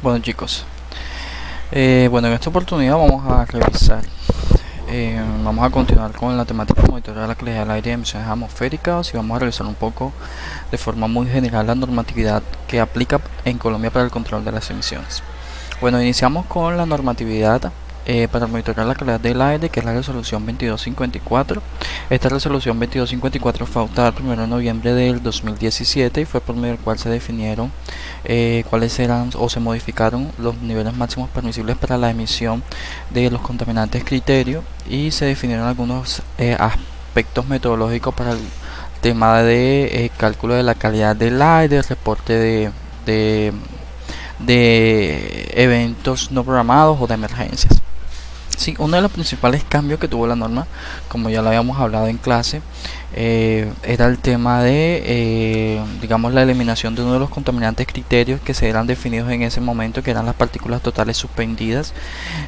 Bueno chicos, bueno, en esta oportunidad vamos a revisar, vamos a continuar con la temática de monitorear la calidad del aire de emisiones atmosféricas y vamos a revisar un poco de forma muy general la normatividad que aplica en Colombia para el control de las emisiones. Bueno, iniciamos con la normatividad para monitorear la calidad del aire, que es la resolución 2254. Esta resolución 2254 fue adoptada el 1 de noviembre del 2017 y fue por medio del cual se definieron cuáles eran o se modificaron los niveles máximos permisibles para la emisión de los contaminantes criterio y se definieron algunos aspectos metodológicos para el tema de cálculo de la calidad del aire, reporte de eventos no programados o de emergencias. Sí, uno de los principales cambios que tuvo la norma, como ya lo habíamos hablado en clase, era el tema de, digamos, la eliminación de uno de los contaminantes criterios que se eran definidos en ese momento, que eran las partículas totales suspendidas,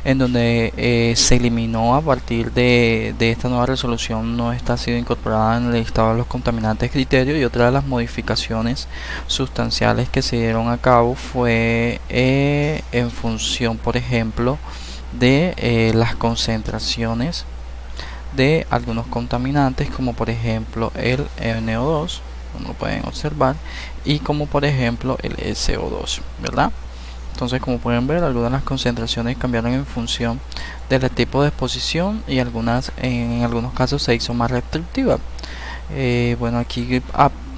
en donde se eliminó a partir de esta nueva resolución, no está sido incorporada en el listado de los contaminantes criterios. Y otra de las modificaciones sustanciales que se dieron a cabo fue en función, por ejemplo, de las concentraciones de algunos contaminantes, como por ejemplo el NO2, como lo pueden observar, y como por ejemplo el SO2, ¿verdad? Entonces, como pueden ver, algunas de las concentraciones cambiaron en función del tipo de exposición y en algunos casos se hizo más restrictiva. Bueno, aquí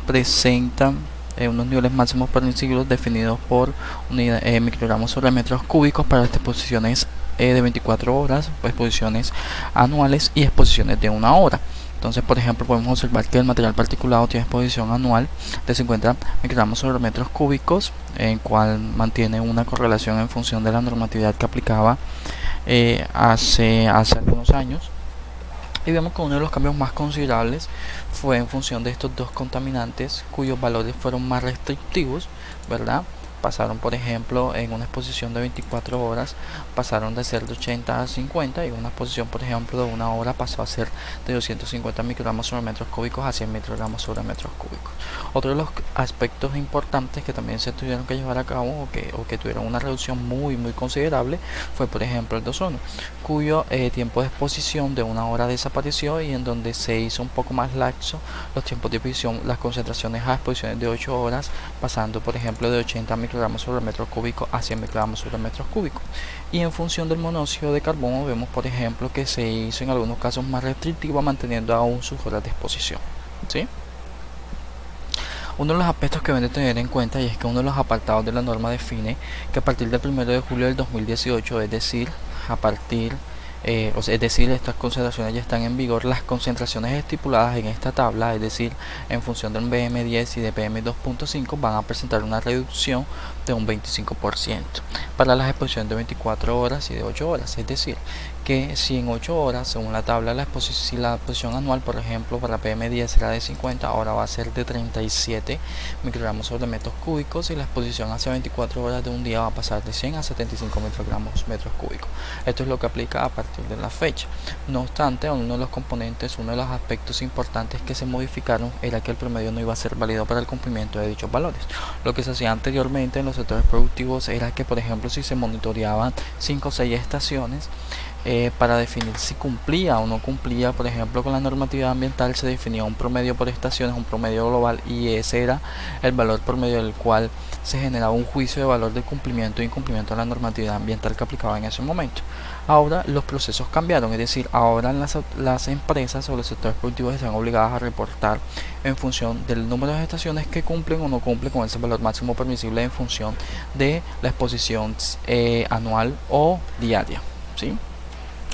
presentan unos niveles máximos permisibles definidos por microgramos sobre metros cúbicos para las exposiciones de 24 horas, exposiciones anuales y exposiciones de 1 hora. Entonces, por ejemplo, podemos observar que el material particulado tiene exposición anual de 50 microgramos sobre metros cúbicos, en cual mantiene una correlación en función de la normatividad que aplicaba hace algunos años. Y vemos que uno de los cambios más considerables fue en función de estos dos contaminantes cuyos valores fueron más restrictivos, ¿verdad? Pasaron, por ejemplo, en una exposición de 24 horas, pasaron de ser de 80 a 50, y una exposición, por ejemplo, de 1 hora pasó a ser de 250 microgramos sobre metros cúbicos a 100 microgramos sobre metros cúbicos. Otro de los aspectos importantes que también se tuvieron que llevar a cabo o que tuvieron una reducción muy considerable fue, por ejemplo, el de ozono, cuyo tiempo de exposición de 1 hora desapareció, y en donde se hizo un poco más laxo los tiempos de exposición, las concentraciones a exposiciones de 8 horas, pasando, por ejemplo, de 80 microgramos sobre metro cúbico a 100 microgramos sobre metros cúbicos. Y en función del monóxido de carbono, vemos, por ejemplo, que se hizo en algunos casos más restrictiva, manteniendo aún sus horas de exposición, ¿sí? Uno de los aspectos que deben de tener en cuenta, y es que uno de los apartados de la norma define que a partir del 1 de julio del 2018, es decir, estas concentraciones ya están en vigor, las concentraciones estipuladas en esta tabla, es decir, en función del PM10 y de PM2.5, van a presentar una reducción de un 25% para las exposiciones de 24 horas y de 8 horas. Es decir, que si en 8 horas, según la tabla, si la exposición anual, por ejemplo, para PM10 era de 50, ahora va a ser de 37 microgramos sobre metros cúbicos, y la exposición hacia 24 horas de un día va a pasar de 100 a 75 microgramos metros cúbicos. Esto es lo que aplica a partir de la fecha. No obstante, uno de los componentes, uno de los aspectos importantes que se modificaron era que el promedio no iba a ser válido para el cumplimiento de dichos valores. Lo que se hacía anteriormente en los sectores productivos era que, por ejemplo, si se monitoreaban 5 o 6 estaciones, para definir si cumplía o no cumplía, por ejemplo, con la normatividad ambiental, se definía un promedio por estaciones, un promedio global, y ese era el valor por medio del cual se generaba un juicio de valor de cumplimiento e incumplimiento de la normatividad ambiental que aplicaba en ese momento. Ahora los procesos cambiaron, es decir, ahora las empresas o los sectores productivos están obligadas a reportar en función del número de estaciones que cumplen o no cumplen con ese valor máximo permisible, en función de la exposición anual o diaria, ¿sí?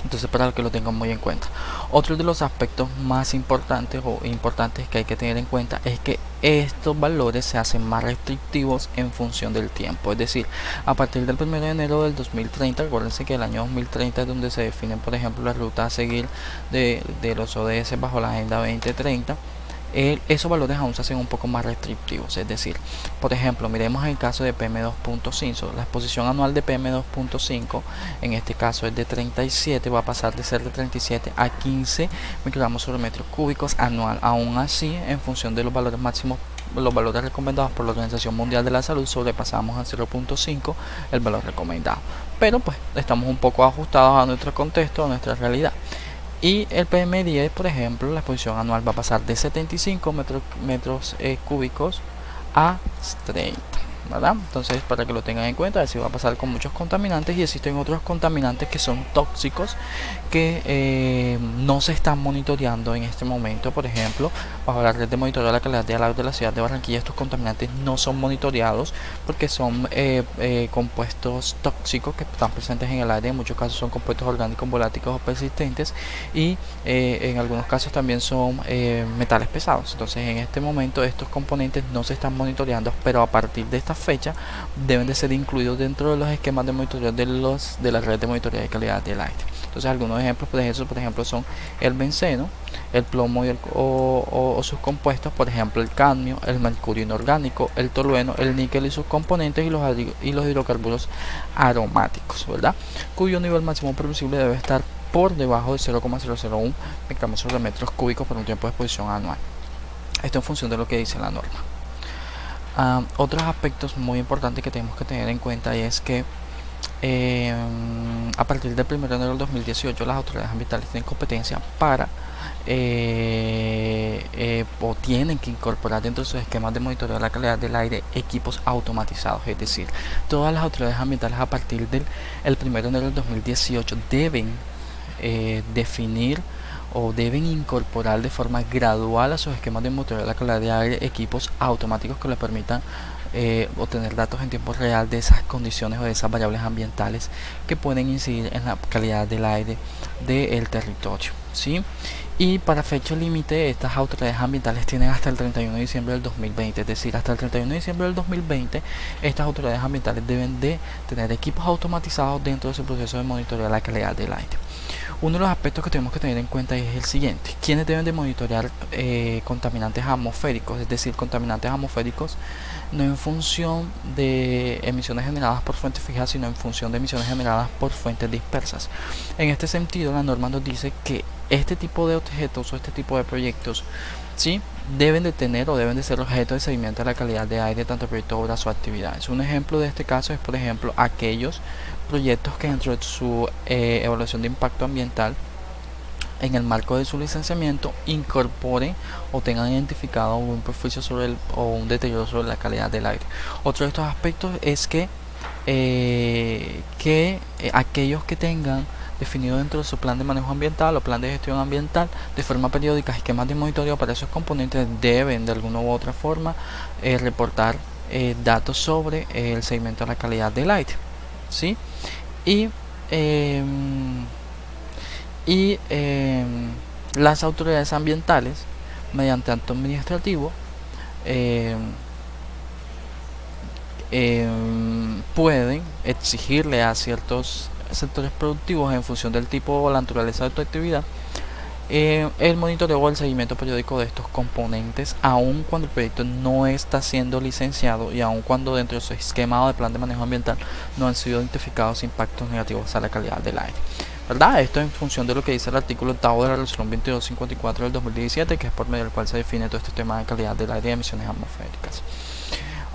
Entonces, para que lo tengan muy en cuenta. Otro de los aspectos más importantes que hay que tener en cuenta es que estos valores se hacen más restrictivos en función del tiempo. Es decir, a partir del 1 de enero del 2030, acuérdense que el año 2030 es donde se definen, por ejemplo, las rutas a seguir de los ODS bajo la Agenda 2030. Esos valores aún se hacen un poco más restrictivos. Es decir, por ejemplo, miremos el caso de PM2.5. La exposición anual de PM2.5 en este caso es de 37, va a pasar de ser de 37 a 15 microgramos sobre metros cúbicos anual. Aún así, en función de los valores máximos los valores recomendados por la Organización Mundial de la Salud, sobrepasamos a 0.5 el valor recomendado, pero pues estamos un poco ajustados a nuestro contexto, a nuestra realidad. Y el PM10, por ejemplo, la exposición anual va a pasar de 75 metros cúbicos a 30, ¿verdad? Entonces, para que lo tengan en cuenta, así va a pasar con muchos contaminantes, y existen otros contaminantes que son tóxicos que no se están monitoreando en este momento. Por ejemplo, bajo la red de monitoreo de la calidad del aire de la ciudad de Barranquilla, estos contaminantes no son monitoreados porque son compuestos tóxicos que están presentes en el aire. En muchos casos son compuestos orgánicos volátiles o persistentes, y en algunos casos también son metales pesados. Entonces, en este momento estos componentes no se están monitoreando, pero a partir de esta fecha deben de ser incluidos dentro de los esquemas de monitoreo de la red de monitoreo de calidad del aire. Entonces, algunos ejemplos de eso, por ejemplo, son el benceno, el plomo o sus compuestos, por ejemplo, el cadmio, el mercurio inorgánico, el tolueno, el níquel y sus componentes, y los hidrocarburos aromáticos, ¿verdad? Cuyo nivel máximo permisible debe estar por debajo de 0,001 microgramos sobre metros cúbicos por un tiempo de exposición anual. Esto en función de lo que dice la norma. Otros aspectos muy importantes que tenemos que tener en cuenta es que a partir del 1 de enero del 2018 las autoridades ambientales tienen competencia para o tienen que incorporar dentro de sus esquemas de monitoreo de la calidad del aire equipos automatizados. Es decir, todas las autoridades ambientales a partir del 1 de enero del 2018 deben definir o deben incorporar de forma gradual a sus esquemas de monitoreo de la calidad de aire equipos automáticos que les permitan obtener datos en tiempo real de esas condiciones o de esas variables ambientales que pueden incidir en la calidad del aire del territorio, ¿sí? Y para fecha límite, estas autoridades ambientales tienen hasta el 31 de diciembre del 2020, es decir, hasta el 31 de diciembre del 2020 estas autoridades ambientales deben de tener equipos automatizados dentro de su proceso de monitoreo de la calidad del aire. Uno de los aspectos que tenemos que tener en cuenta es el siguiente: ¿quiénes deben de monitorear contaminantes atmosféricos? Es decir, contaminantes atmosféricos no en función de emisiones generadas por fuentes fijas, sino en función de emisiones generadas por fuentes dispersas. En este sentido, la norma nos dice que este tipo de objetos o este tipo de proyectos, ¿sí?, deben de tener o deben de ser objeto de seguimiento de la calidad de aire, tanto proyectos, obras o actividades. Un ejemplo de este caso es, por ejemplo, aquellos proyectos que dentro de su evaluación de impacto ambiental, en el marco de su licenciamiento, incorporen o tengan identificado un perjuicio o un deterioro sobre la calidad del aire. Otro de estos aspectos es que aquellos que tengan definido dentro de su plan de manejo ambiental o plan de gestión ambiental de forma periódica esquemas de monitoreo para esos componentes, deben de alguna u otra forma reportar datos sobre el seguimiento de la calidad del aire, ¿sí? Las autoridades ambientales, mediante acto administrativo, pueden exigirle a ciertos sectores productivos, en función del tipo o la naturaleza de tu actividad, el monitoreo o el seguimiento periódico de estos componentes, aun cuando el proyecto no está siendo licenciado y aun cuando dentro de su esquema de plan de manejo ambiental no han sido identificados impactos negativos a la calidad del aire, ¿verdad? Esto en función de lo que dice el artículo 8 de la resolución 2254 del 2017, que es por medio del cual se define todo este tema de calidad del aire y emisiones atmosféricas.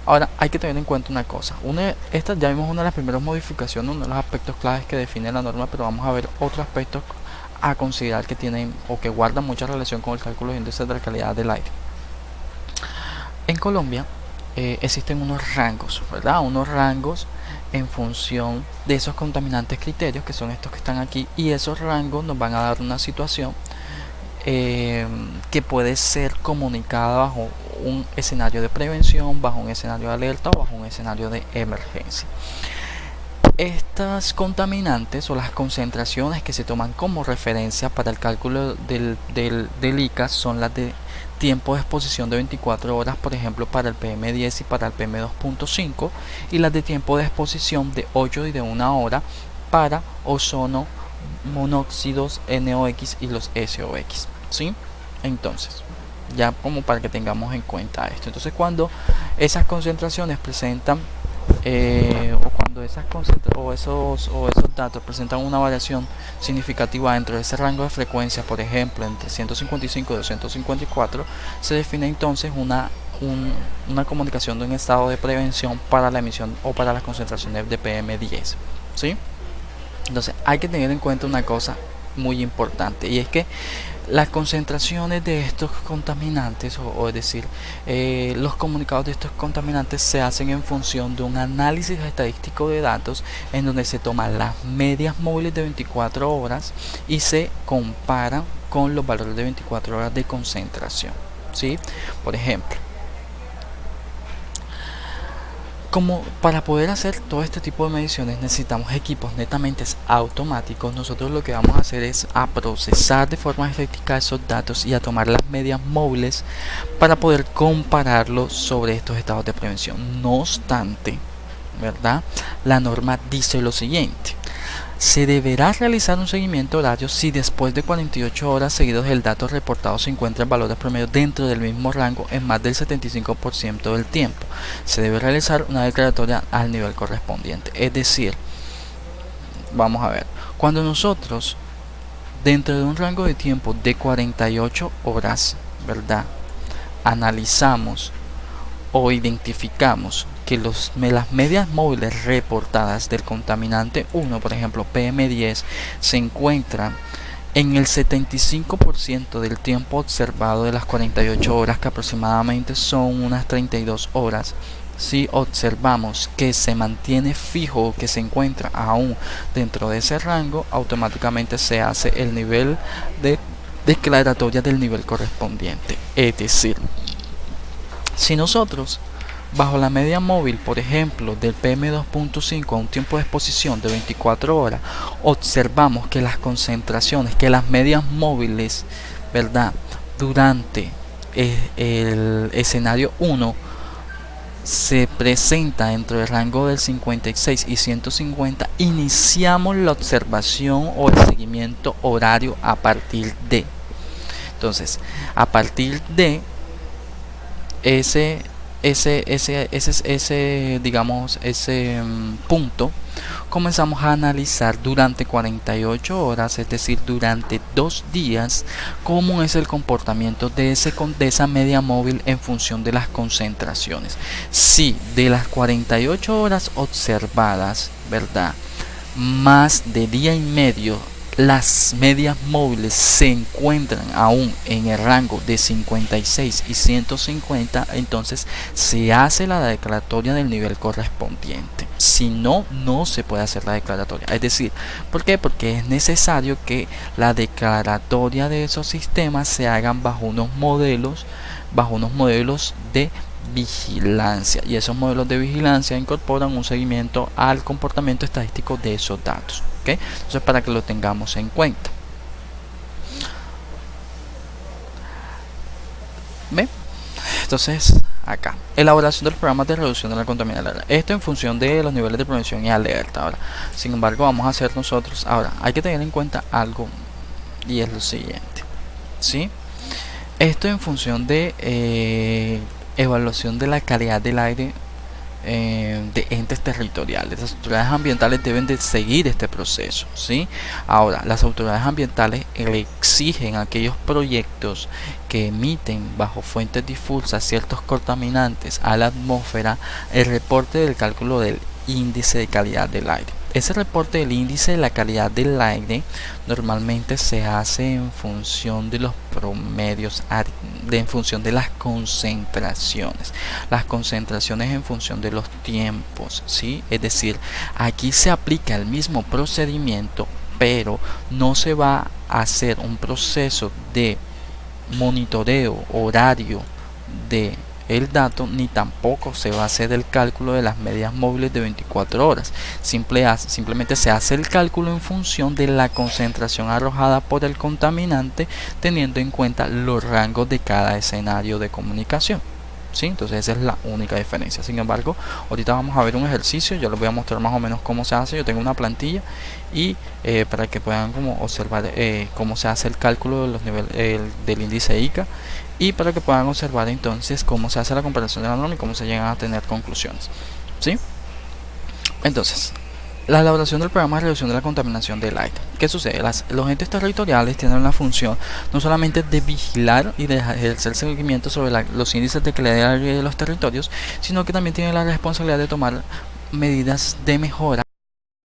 Ahora, hay que tener en cuenta una cosa. Esta ya vimos una de las primeras modificaciones, uno de los aspectos claves que define la norma, pero vamos a ver otros aspectos a considerar que tienen o que guardan mucha relación con el cálculo de índices de la calidad del aire. En Colombia existen unos rangos, ¿verdad? Unos rangos en función de esos contaminantes criterios, que son estos que están aquí, y esos rangos nos van a dar una situación que puede ser comunicada bajo un escenario de prevención, bajo un escenario de alerta o bajo un escenario de emergencia. Estas contaminantes o las concentraciones que se toman como referencia para el cálculo del ICAS son las de tiempo de exposición de 24 horas, por ejemplo, para el PM10 y para el PM2.5, y las de tiempo de exposición de 8 y de 1 hora para ozono, monóxidos, NOx y los SOx, ¿sí? Entonces, ya como para que tengamos en cuenta esto. Entonces, cuando esas concentraciones presentan o cuando esos datos presentan una variación significativa dentro de ese rango de frecuencia, por ejemplo entre 155 y 254, se define entonces una comunicación de un estado de prevención para la emisión o para las concentraciones de PM10, ¿sí? Entonces hay que tener en cuenta una cosa muy importante, y es que las concentraciones de estos contaminantes, es decir, los comunicados de estos contaminantes se hacen en función de un análisis estadístico de datos en donde se toman las medias móviles de 24 horas y se comparan con los valores de 24 horas de concentración, ¿sí? Por ejemplo, como para poder hacer todo este tipo de mediciones necesitamos equipos netamente automáticos, nosotros lo que vamos a hacer es a procesar de forma efectiva esos datos y a tomar las medias móviles para poder compararlos sobre estos estados de prevención. No obstante, ¿verdad? La norma dice lo siguiente: se deberá realizar un seguimiento horario si después de 48 horas seguidos el dato reportado se encuentra en valores promedio dentro del mismo rango en más del 75% del tiempo. Se debe realizar una declaratoria al nivel correspondiente. Es decir, vamos a ver, cuando nosotros dentro de un rango de tiempo de 48 horas, ¿verdad?, analizamos o identificamos que las medias móviles reportadas del contaminante 1, por ejemplo PM10, se encuentran en el 75% del tiempo observado de las 48 horas, que aproximadamente son unas 32 horas. Si observamos que se mantiene fijo, que se encuentra aún dentro de ese rango, automáticamente se hace el nivel de declaratoria del nivel correspondiente. Es decir, si nosotros bajo la media móvil, por ejemplo, del PM2.5 a un tiempo de exposición de 24 horas, observamos que las concentraciones, que las medias móviles, ¿verdad?, durante el escenario 1 se presenta dentro del rango del 56 y 150, iniciamos la observación o el seguimiento horario a partir de. Entonces, a partir de ese punto, comenzamos a analizar durante 48 horas, es decir, durante 2 días, cómo es el comportamiento de esa media móvil en función de las concentraciones. Si de las 48 horas observadas, ¿verdad?, más de día y medio las medias móviles se encuentran aún en el rango de 56 y 150, entonces se hace la declaratoria del nivel correspondiente. Si no, no se puede hacer la declaratoria. Es decir, ¿por qué? Porque es necesario que la declaratoria de esos sistemas se hagan bajo unos modelos de vigilancia, y esos modelos de vigilancia incorporan un seguimiento al comportamiento estadístico de esos datos. ¿Okay? Entonces, para que lo tengamos en cuenta. ¿Ve? Entonces, acá, elaboración del programa de reducción de la contaminación. Esto en función de los niveles de prevención y alerta. Ahora, sin embargo, vamos a hacer nosotros. Ahora, hay que tener en cuenta algo, y es lo siguiente, ¿sí? Esto en función de evaluación de la calidad del aire de entes territoriales. Las autoridades ambientales deben de seguir este proceso, ¿sí? Ahora, las autoridades ambientales le exigen a aquellos proyectos que emiten bajo fuentes difusas ciertos contaminantes a la atmósfera el reporte del cálculo del índice de calidad del aire. Ese reporte del índice de la calidad del aire normalmente se hace en función de los promedios, en función de las concentraciones. Las concentraciones en función de los tiempos, ¿sí? Es decir, aquí se aplica el mismo procedimiento, pero no se va a hacer un proceso de monitoreo horario de el dato, ni tampoco se va a hacer el cálculo de las medias móviles de 24 horas. Simplemente se hace el cálculo en función de la concentración arrojada por el contaminante, teniendo en cuenta los rangos de cada escenario de comunicación, ¿sí? Entonces esa es la única diferencia. Sin embargo, ahorita vamos a ver un ejercicio. Yo les voy a mostrar más o menos cómo se hace. Yo tengo una plantilla y para que puedan como observar cómo se hace el cálculo de los niveles del índice ICA, y para que puedan observar entonces cómo se hace la comparación de la norma y cómo se llegan a tener conclusiones, ¿sí? Entonces, la elaboración del programa de reducción de la contaminación del aire. ¿Qué sucede? Los entes territoriales tienen la función no solamente de vigilar y de ejercer seguimiento sobre los índices de calidad del aire de los territorios, sino que también tienen la responsabilidad de tomar medidas de mejora